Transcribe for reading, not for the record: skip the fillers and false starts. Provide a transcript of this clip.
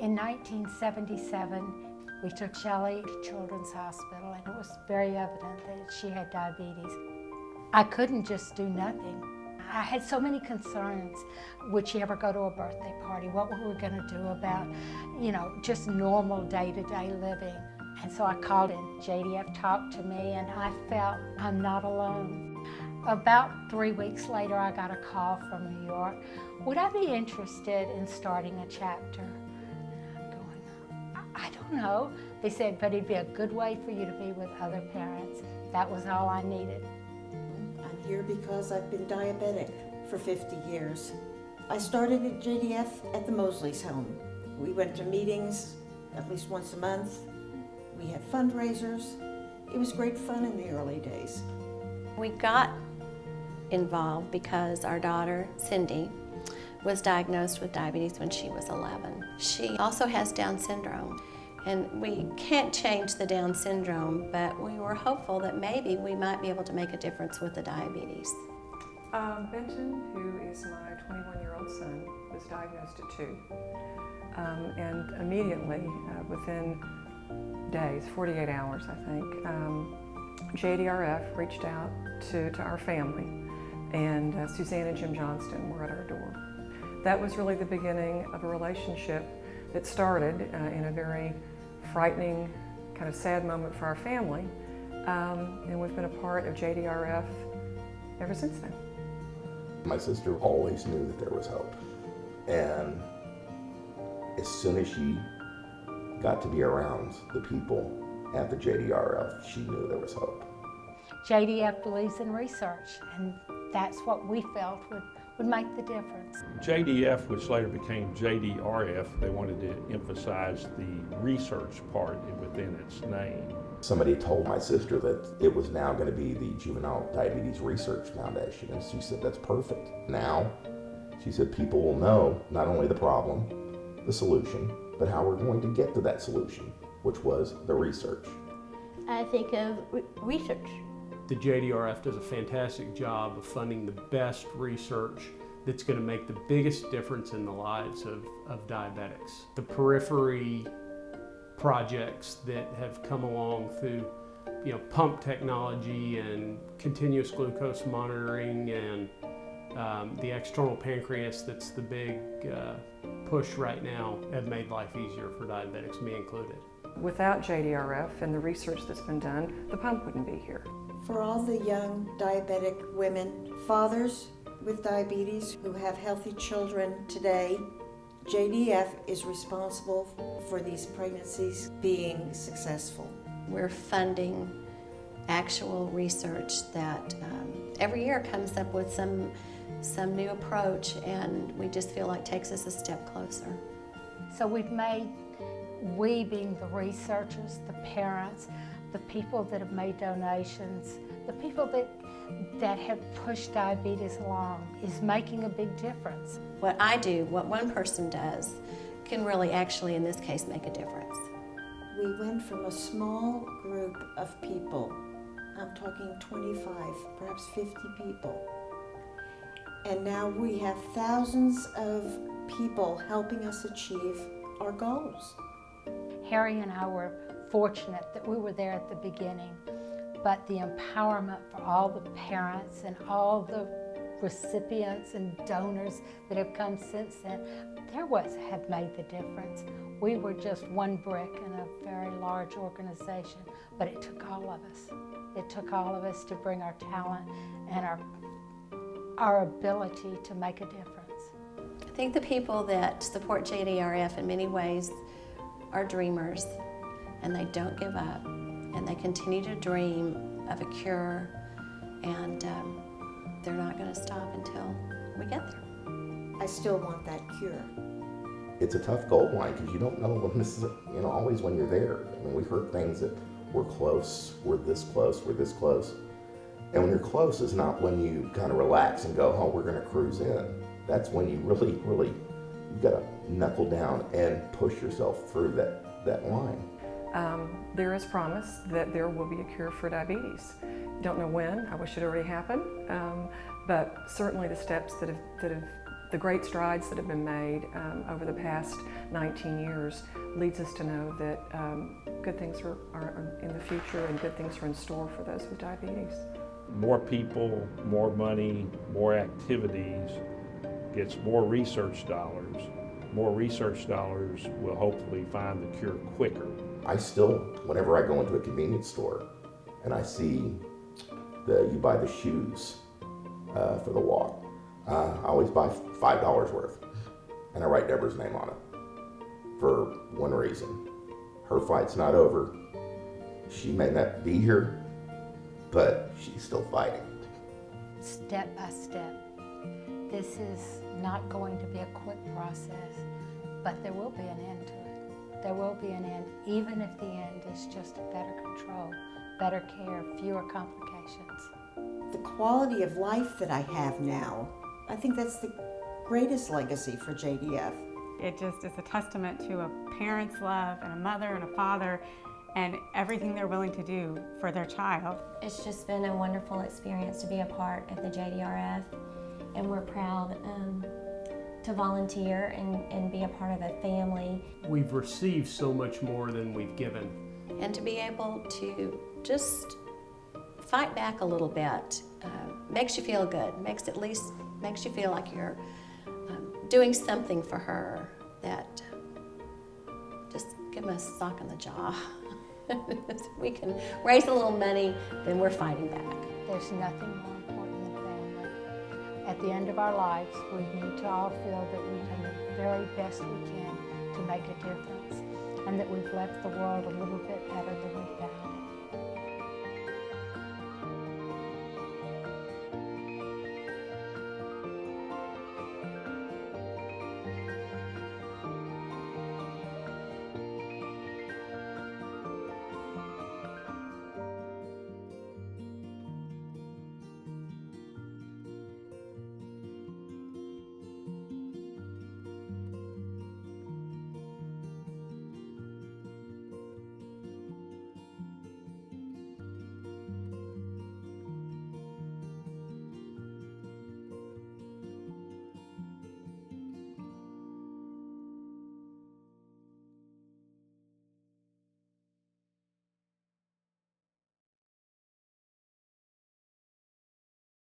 In 1977, we took Shelley to Children's Hospital, and it was very evident that she had diabetes. I couldn't just do nothing. I had so many concerns. Would she ever go to a birthday party? What were we going to do about, just normal day-to-day living? And so I called in. JDF talked to me, and I felt I'm not alone. About 3 weeks later, I got a call from New York. Would I be interested in starting a chapter? And I'm going, I don't know. They said, but it'd be a good way for you to be with other parents. That was all I needed. I'm here because I've been diabetic for 50 years. I started at JDF at the Mosley's home. We went to meetings at least once a month. We had fundraisers. It was great fun in the early days. We got involved because our daughter, Cindy, was diagnosed with diabetes when she was 11. She also has Down syndrome, and we can't change the Down syndrome, but we were hopeful that maybe we might be able to make a difference with the diabetes. Benton, who is my 21-year-old son, was diagnosed at 2. And immediately, within days, 48 hours I think, JDRF reached out to our family, and Suzanne and Jim Johnston were at our door. That was really the beginning of a relationship that started in a very frightening, kind of sad moment for our family, and we've been a part of JDRF ever since then. My sister always knew that there was hope, and as soon as she got to be around the people at the JDRF, she knew there was hope. JDF believes in research, and that's what we felt would make the difference. JDF, which later became JDRF, they wanted to emphasize the research part within its name. Somebody told my sister that it was now going to be the Juvenile Diabetes Research Foundation, and she said, that's perfect. Now, she said, people will know not only the problem, the solution, but how we're going to get to that solution, which was the research. I think of research. The JDRF does a fantastic job of funding the best research that's going to make the biggest difference in the lives of diabetics. The periphery projects that have come along through pump technology and continuous glucose monitoring and the external pancreas, that's the big push right now, have made life easier for diabetics, me included. Without JDRF and the research that's been done, the pump wouldn't be here. For all the young diabetic women, fathers with diabetes who have healthy children today, JDF is responsible for these pregnancies being successful. We're funding actual research that every year comes up with some new approach, and we just feel like takes us a step closer. So we've made, we being the researchers, the parents, the people that have made donations, the people that have pushed diabetes along, is making a big difference. What I do, what one person does, can really actually, in this case, make a difference. We went from a small group of people, I'm talking 25, perhaps 50 people, and now we have thousands of people helping us achieve our goals. Harry and I were fortunate that we were there at the beginning, but the empowerment for all the parents and all the recipients and donors that have come since then, have made the difference. We were just one brick in a very large organization, but it took all of us. It took all of us to bring our talent and our ability to make a difference. I think the people that support JDRF in many ways are dreamers, and they don't give up, and they continue to dream of a cure, and they're not going to stop until we get there. I still want that cure. It's a tough goal line because you don't know when this is, always when you're there. I mean, we've heard things that we're close, we're this close, we're this close. And when you're close is not when you kind of relax and go, oh, we're going to cruise in. That's when you really, you've got to knuckle down and push yourself through that line. There is promise that there will be a cure for diabetes. Don't know when, I wish it already happened, but certainly the steps that have The great strides that have been made over the past 19 years leads us to know that good things are in the future and good things are in store for those with diabetes. More people, more money, more activities gets more research dollars. More research dollars will hopefully find the cure quicker. I still, whenever I go into a convenience store and I see you buy the shoes for the walk, I always buy $5 worth, and I write Deborah's name on it for one reason. Her fight's not over. She may not be here, but she's still fighting. Step by step. This is not going to be a quick process, but there will be an end to it. There will be an end, even if the end is just better control, better care, fewer complications. The quality of life that I have now, I think that's the greatest legacy for JDF. It just is a testament to a parent's love and a mother and a father and everything they're willing to do for their child. It's just been a wonderful experience to be a part of the JDRF, and we're proud to volunteer and be a part of a family. We've received so much more than we've given. And to be able to just fight back a little bit makes you feel good, makes you feel like you're doing something for her that just give them a sock in the jaw. If we can raise a little money, then we're fighting back. There's nothing more important than family. At the end of our lives, we need to all feel that we've done the very best we can to make a difference, and that we've left the world a little bit better than we found it.